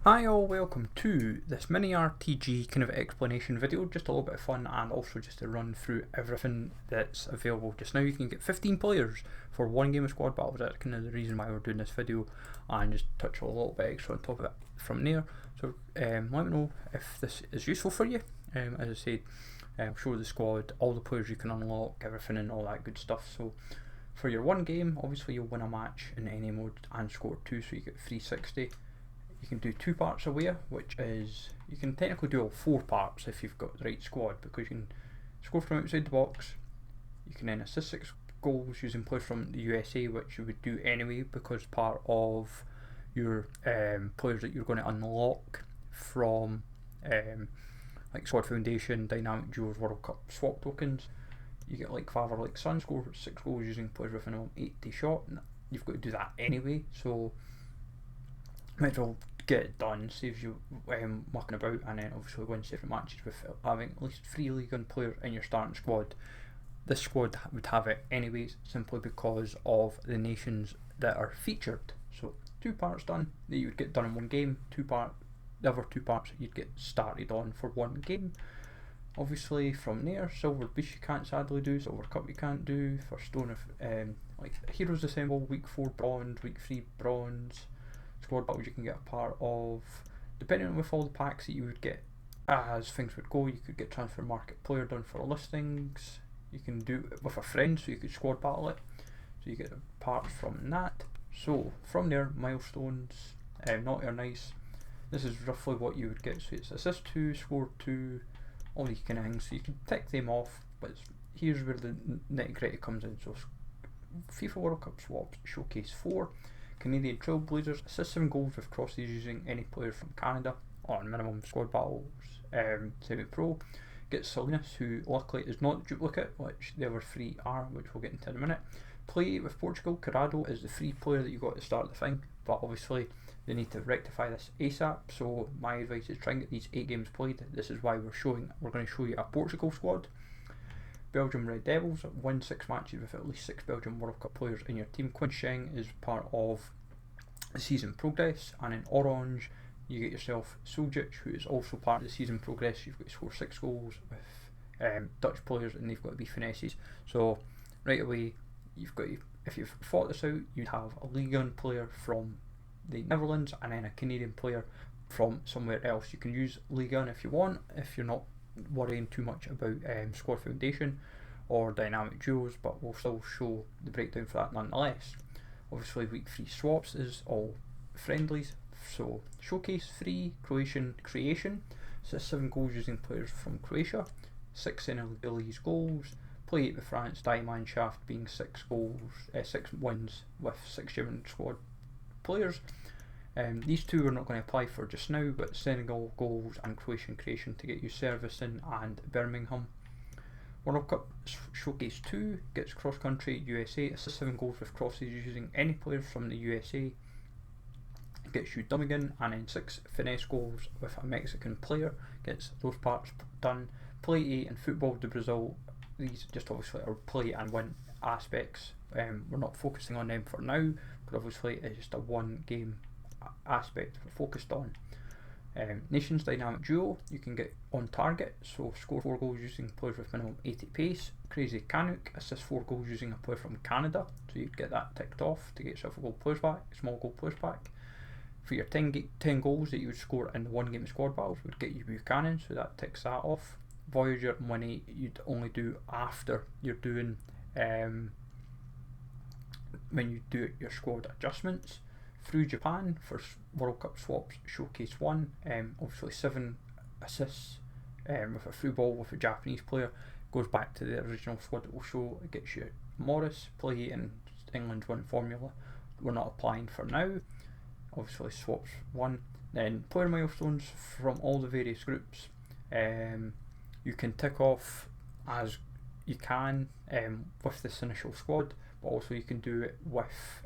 Hi all, welcome to this mini RTG kind of explanation video, just a little bit of fun and also just to run through everything that's available just now. You can get 15 players for one game of squad battles. That's kind of the reason why we're doing this video, and just touch a little bit extra on top of it from there. So let me know if this is useful for you. As I said, show the squad, all the players you can unlock, everything and all that good stuff. So for your one game, obviously you'll win a match in any mode and score 2, so you get 360. You can do 2 parts away, which is, you can technically do all 4 parts if you've got the right squad, because you can score from outside the box. You can then assist 6 goals using players from the USA, which you would do anyway because part of your players that you're going to unlock from like Squad Foundation, Dynamic Duels, World Cup swap tokens. You get like father like son, score 6 goals using players with a minimum 80 shot, and you've got to do that anyway, so might as well get it done, saves you mucking about, and then obviously win separate matches with having at least 3 League One players in your starting squad. This squad would have it anyways, simply because of the nations that are featured. So 2 parts done that you would get done in one game, the other 2 parts you'd get started on for one game. Obviously from there, Silver Beast you can't sadly do, Silver Cup you can't do, for Stone of like Heroes Assemble, week 4 bronze, week 3 bronze. Squad battles you can get a part of, depending on with all the packs that you would get as things would go. You could get transfer market player done for listings, you can do it with a friend, so you could squad battle it, so you get parts from that. So from there, milestones, naughty or nice, this is roughly what you would get. So it's assist 2, score 2, all these kind of things, so you can tick them off, but here's where the nitty gritty comes in. So FIFA World Cup swaps, showcase 4, Canadian Trailblazers, assist 7 goals with crosses using any player from Canada on minimum squad battles, semi-pro. Get Salinas, who luckily is not duplicate, which the other 3 are, which we'll get into in a minute. Play with Portugal, Corrado is the free player that you got to start the thing, but obviously they need to rectify this ASAP, so my advice is try and get these 8 games played. This is why we're going to show you a Portugal squad. Belgium Red Devils, win 6 matches with at least 6 Belgium World Cup players in your team. Quinn Sheng is part of the season progress, and in orange you get yourself Suljic, who is also part of the season progress. You've got to score 6 goals with Dutch players, and they've got to be finesses. So right away, you've got if you've fought this out, you'd have a League One player from the Netherlands and then a Canadian player from somewhere else. You can use League One if you want, if you're not worrying too much about Squad Foundation or Dynamic Duels, but we'll still show the breakdown for that nonetheless. Obviously week 3 swaps is all friendlies, so showcase 3, Croatian creation, so 7 goals using players from Croatia, 6 Senegalese goals, play 8 with France, Diamond Shaft being 6 goals, 6 wins with 6 German squad players. These 2 are not going to apply for just now, but Senegal goals and Croatian creation to get you Servicing and Birmingham. World Cup showcase 2 gets cross country USA, assist 7 goals with crosses using any players from the USA, gets you Dummigan, and then 6 finesse goals with a Mexican player, gets those parts done. Play 8 and Football de Brazil, these just obviously are play and win aspects. We're not focusing on them for now, but obviously it's just a one game aspect we're focused on. Nations Dynamic Duo, you can get on target, so score 4 goals using players with minimum 80 pace. Crazy Canuck, assist 4 goals using a player from Canada, so you'd get that ticked off to get yourself a gold players pack, small gold players pack. For your 10 goals that you would score in the one game squad battles would get you Buchanan, so that ticks that off. Voyager and Winnie you'd only do after you're doing when you do your squad adjustments. Through Japan for World Cup swaps, showcase 1, obviously 7 assists with a through ball with a Japanese player, goes back to the original squad that we'll show. It gets you Morris, play in England's win formula, we're not applying for now. Obviously swaps 1. Then player milestones from all the various groups, you can tick off as you can with this initial squad, but also you can do it with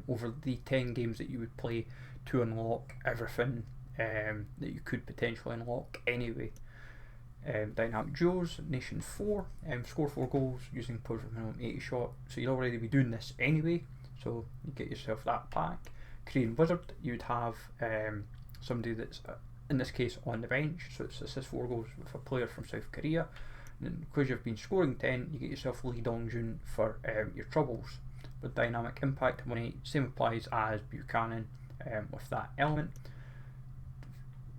over the 10 games that you would play to unlock everything that you could potentially unlock anyway. Dynamic Duos, Nation 4, score 4 goals using players with minimum 80 shot, so you'd already be doing this anyway, so you get yourself that pack. Korean Wizard, you'd have somebody that's in this case on the bench, so it's assist 4 goals with a player from South Korea. And because you've been scoring 10, you get yourself Lee Dong-jun for your troubles. With dynamic impact 1-8, same applies as Buchanan with that element.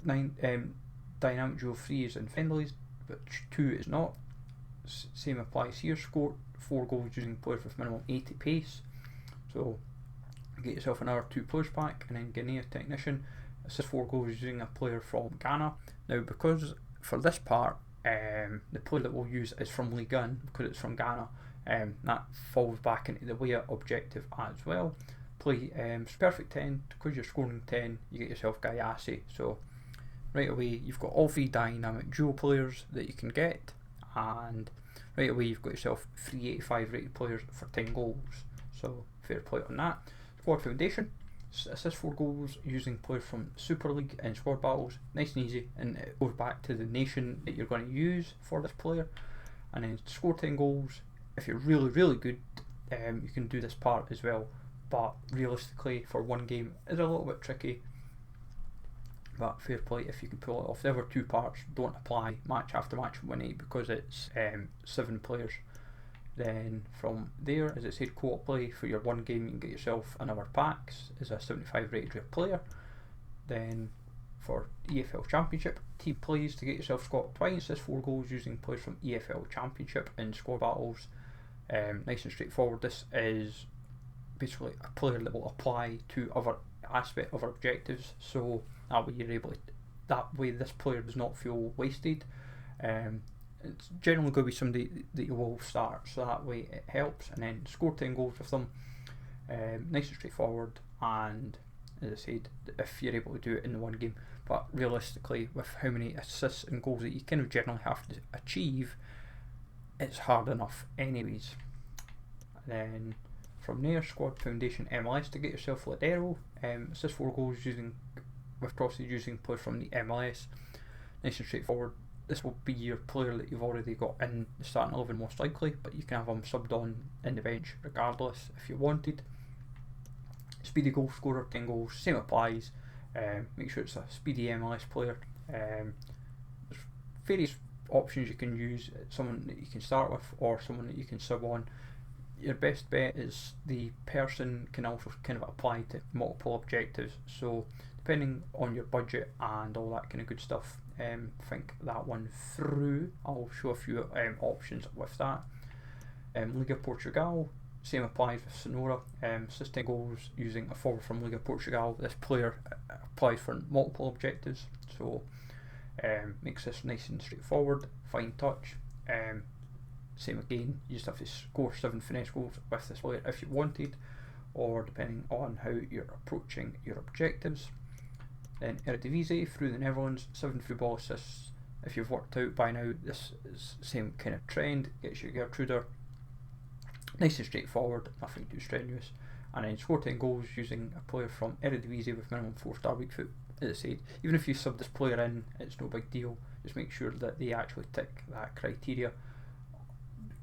9 dynamic duel 3 is in friendlies, but 2 is not. Same applies here. Score 4 goals using players with minimum 80 pace. So get yourself another 2 players pack, and then Guinea Technician, assist 4 goals using a player from Ghana. Now, because for this part, the player that we'll use is from Ligue 1 because it's from Ghana, that falls back into the way objective as well. Play perfect 10, because you're scoring 10, you get yourself Gayase. So right away you've got all 3 dynamic dual players that you can get, and right away you've got yourself 385 rated players for 10 goals. So fair play on that. Squad Foundation, assist 4 goals using players from Super League and squad battles. Nice and easy, and it goes back to the nation that you're going to use for this player. And then score 10 goals. If you're really good, you can do this part as well, but realistically for one game is a little bit tricky. But fair play if you can pull it off. The other 2 parts don't apply match after match 1-8 because it's 7 players. Then from there, as it said, co-op play for your one game, you can get yourself another packs as a 75 rated rare player. Then for EFL Championship, team plays to get yourself squad twice, assist 4 goals using players from EFL Championship in squad battles. Nice and straightforward. This is basically a player that will apply to other objectives, so that way you're able to, that way this player does not feel wasted. It's generally going to be somebody that you will start, so that way it helps. And then score 10 goals with them. Nice and straightforward, and as I said, if you're able to do it in the one game, but realistically with how many assists and goals that you kind of generally have to achieve, it's hard enough anyways. And then from there, Squad Foundation MLS to get yourself Ladero, assist 4 goals with crosses using players from the MLS. Nice and straightforward. This will be your player that you've already got in the starting 11 most likely, but you can have them subbed on in the bench regardless if you wanted. Speedy goal scorer, 10 goals, same applies. Make sure it's a speedy MLS player. There's various options you can use, someone that you can start with or someone that you can sub on. Your best bet is the person can also kind of apply to multiple objectives, so depending on your budget and all that kind of good stuff, think that one through. I'll show a few options with that. Liga Portugal, same applies with Sonora. Assisting goals using a forward from Liga Portugal. This player applies for multiple objectives, so makes this nice and straightforward. Fine touch. Same again, you just have to score 7 finesse goals with this player if you wanted, or depending on how you're approaching your objectives. Then Eredivisie through the Netherlands, 7 through ball assists. If you've worked out by now, this is the same kind of trend, gets you Gertruder. Nice and straightforward, nothing too strenuous. And then score 10 goals using a player from Eredivisie with minimum 4-star weak foot. As I said, even if you sub this player in, it's no big deal. Just make sure that they actually tick that criteria.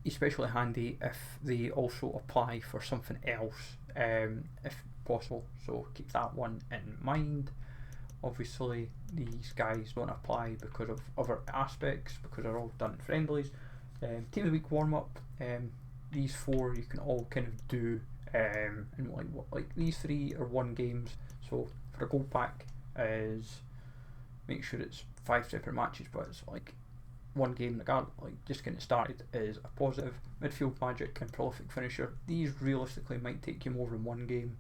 Especially handy if they also apply for something else, if possible. So keep that one in mind. Obviously, these guys don't apply because of other aspects, because they're all done in friendlies. Team of the week warm up. These 4 you can all kind of do, and like these 3 are 1 games. So for a gold pack is make sure it's 5 separate matches, but it's like 1 game like just getting started is a positive. Midfield magic and prolific finisher. These realistically might take you more than 1 game,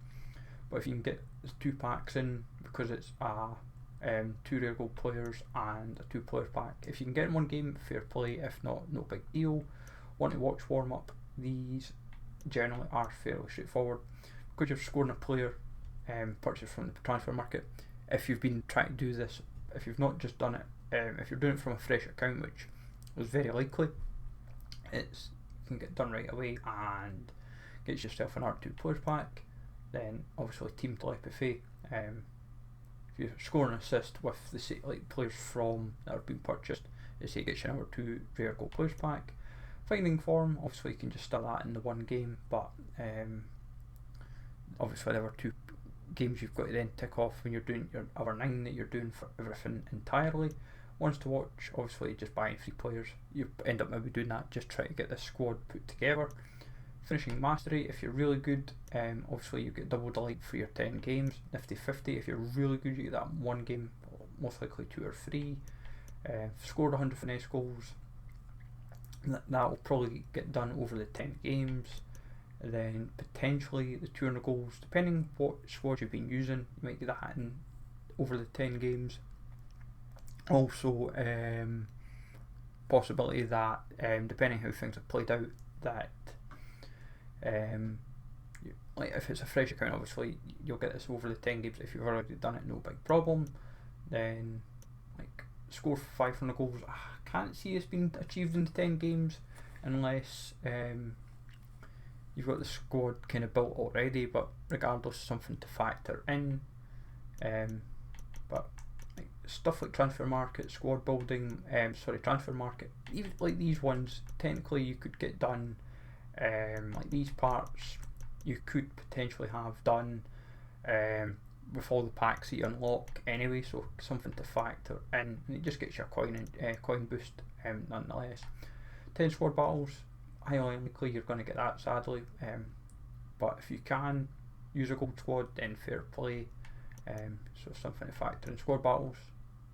but if you can get 2 packs in, because it's 2 rare gold players and a 2 player pack, if you can get in 1 game, fair play. If not, no big deal. Want to watch warm up? These generally are fairly straightforward because you're scoring a player purchased from the transfer market. If you've been trying to do this, if you've not just done it, if you're doing it from a fresh account, which is very likely, you can get done right away and get yourself an R2 players pack. Then obviously team telepathy. If you score an assist with the players from that have been purchased, it gets you another 2 rare gold players pack. Finding form, obviously you can just start that in the 1 game, but obviously there were 2 games you've got to then tick off when you're doing your other 9 that you're doing for everything entirely. Ones to watch, obviously just buying 3 players. You end up maybe doing that, just try to get this squad put together. Finishing mastery, if you're really good, obviously you get double delight for your 10 games. Nifty 50, if you're really good you get that 1 game, most likely 2 or 3. Scored 100 finesse goals, that will probably get done over the 10 games. Then potentially the 200 goals, depending what squad you've been using, you might get that in over the 10 games. Also, possibility that depending how things have played out, that like if it's a fresh account, obviously you'll get this over the 10 games. If you've already done it, no big problem. Then like score 500 goals, I can't see it's been achieved in the 10 games unless you've got the squad kind of built already, but regardless, something to factor in. But like stuff like transfer market, squad building, transfer market, even like these ones, technically you could get done. Like these parts, you could potentially have done with all the packs that you unlock anyway, so something to factor in, and it just gets you a coin boost nonetheless. 10 squad battles, highly unlikely you're going to get that, sadly, but if you can use a gold squad, then fair play. So something to factor in. Squad battles,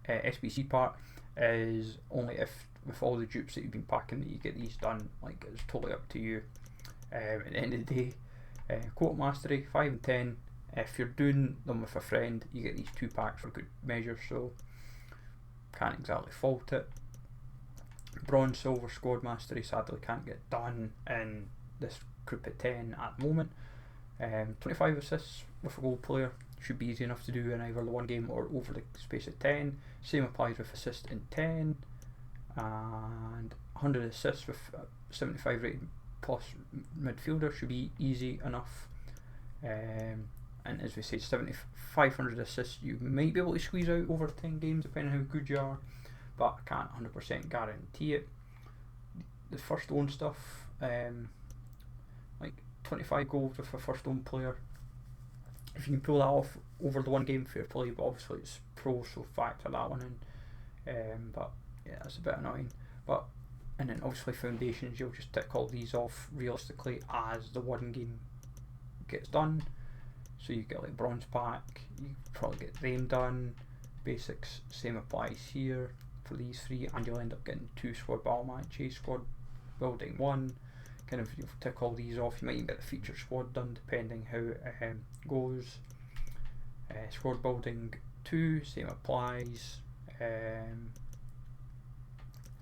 SBC part is only if with all the dupes that you've been packing that you get these done. Like, it's totally up to you. At the end of the day, quote mastery 5 and 10. If you're doing them with a friend, you get these 2 packs for good measure, so can't exactly fault it. Bronze, silver, squad mastery sadly can't get done in this group of 10 at the moment. 25 assists with a gold player should be easy enough to do in either the 1 game or over the space of 10. Same applies with assist in 10, and 100 assists with 75 rated plus midfielder should be easy enough. And as we said, 500 assists you might be able to squeeze out over 10 games depending on how good you are, but I can't 100% guarantee it. The first own stuff, like 25 goals with a first own player, if you can pull that off over the 1 game, fair play, but obviously it's pro, so factor that one in. But yeah, that's a bit annoying. And then obviously foundations, you'll just tick all these off realistically as the 1 game gets done. So you get like bronze pack, you probably get them done. Basics, same applies here for these 3, and you'll end up getting 2 squad battle matches, squad building 1. Kind of, you'll tick all these off. You might even get the feature squad done depending how it goes. Squad building 2, same applies.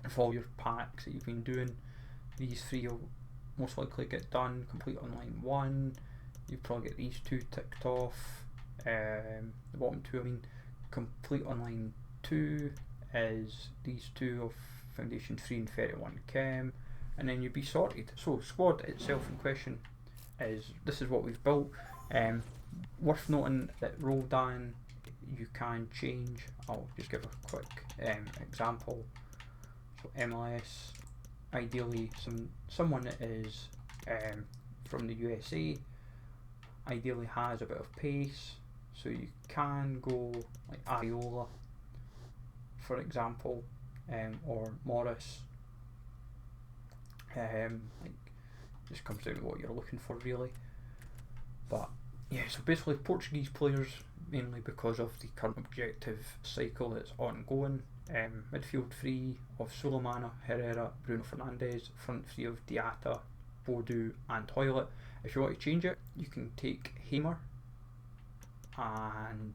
For all your packs that you've been doing, these 3 will most likely get done. Complete online 1, you probably get these 2 ticked off. The bottom 2, I mean, complete online 2 is these 2 of foundation 3 and 31 chem, and then you'd be sorted. So squad itself in question this is what we've built. Worth noting that Roldan you can change. I'll just give a quick example. So MLS, ideally someone that is from the USA, ideally has a bit of pace, so you can go like Areola for example, or Morris. Like, just comes down to what you're looking for really. But yeah, so basically Portuguese players, mainly because of the current objective cycle that's ongoing. Midfield 3 of Solomana, Herrera, Bruno Fernandes. Front 3 of Diatta, Boadu and Toilet. If you want to change it, you can take Hamer and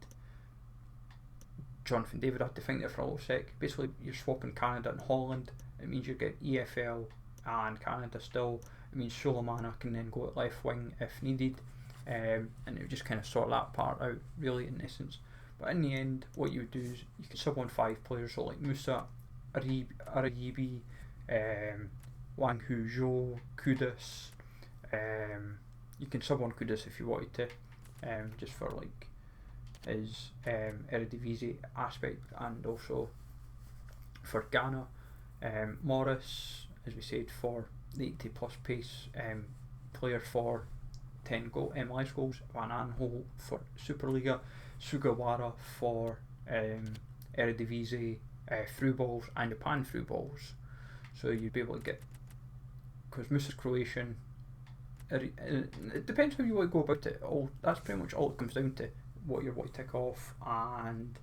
Jonathan David. I have to think there for a little sec. Basically you're swapping Canada and Holland. It means you get EFL and Canada still. It means Solomana can then go at left wing if needed, and it would just kind of sort that part out really in essence. But in the end, what you would do is you can sub on 5 players, so like Musa, Arayibi, Wang Huzhou, Kudus. You can sub on Kudus if you wanted to, just for like his Eredivisie aspect, and also for Ghana. Morris, as we said, for the 80 plus pace player for 10 MLS goals, Van Aanholt for Superliga, Sugawara for Eredivisie through balls and Japan through balls. So you'd be able to get, because Musa's Croatian, it depends how you want to go about it. That's pretty much all it comes down to, what you want to tick off and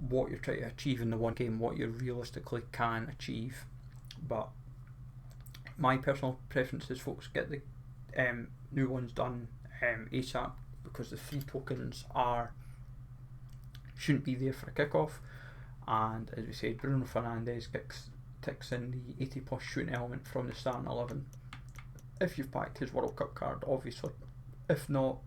what you're trying to achieve in the one game, what you realistically can achieve. But my personal preference is folks get the new ones done ASAP, because the free tokens shouldn't be there for a kickoff. And as we said, Bruno Fernandes ticks in the 80 plus shooting element from the starting 11 if you've packed his World Cup card, obviously. If not,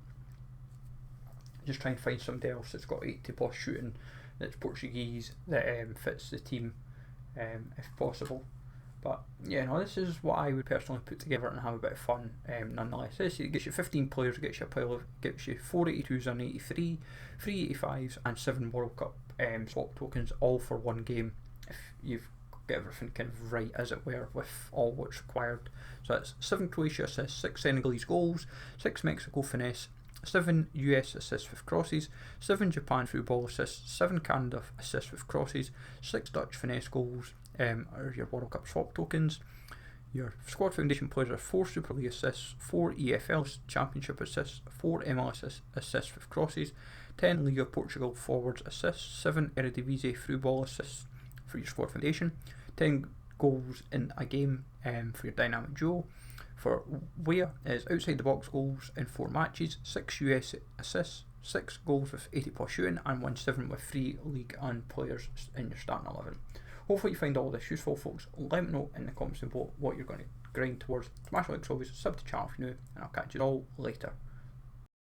just try and find somebody else that's got 80 plus shooting, that's Portuguese, that fits the team if possible. But yeah, no, this is what I would personally put together and have a bit of fun. Nonetheless, this gets you 15 players, gets you a pile of, gets you 482s and 83, 385s and 7 World Cup swap tokens, all for one game. If you've got everything kind of right, as it were, with all what's required. So that's 7 Croatia assists, 6 Senegalese goals, 6 Mexico finesse, 7 US assists with crosses, 7 Japan through ball assists, 7 Canada assists with crosses, 6 Dutch finesse goals are your World Cup swap tokens. Your squad foundation players are 4 Super League assists, 4 EFL Championship assists, 4 MLS assists with crosses, 10 Liga Portugal forwards assists, 7 Eredivisie through ball assists for your squad foundation, 10 goals in a game for your dynamic duo. For Weah is outside the box goals in 4 matches, 6 US assists, 6 goals with 80 plus shooting, and 1-7 with 3 league and players in your starting 11. Hopefully you find all this useful, folks. Let me know in the comments below what you're going to grind towards. Smash the like, always, sub to the channel if you're new, and I'll catch you all later.